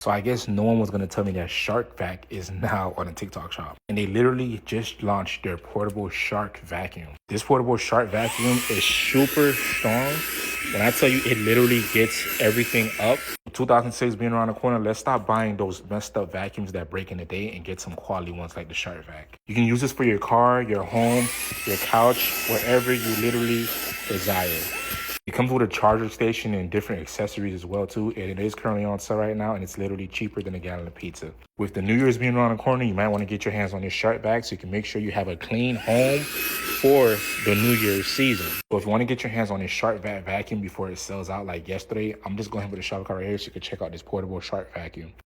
So I guess no one was gonna tell me that Shark Vac is now on a TikTok shop. And they literally just launched their portable Shark vacuum. This portable Shark vacuum is super strong. When I tell you it literally gets everything up. 2006 being around the corner, let's stop buying those messed up vacuums that break in the day and get some quality ones like the Shark Vac. You can use this for your car, your home, your couch, wherever you literally desire. It comes with a charger station and different accessories as well too. And it is currently on sale right now, and it's literally cheaper than a gallon of pizza. With the New Year's being around the corner, you might want to get your hands on this Shark Vac so you can make sure you have a clean home for the New Year's season. So if you want to get your hands on this Shark Vac vacuum before it sells out like yesterday, I'm just going to put a shop card right here so you can check out this portable Shark vacuum.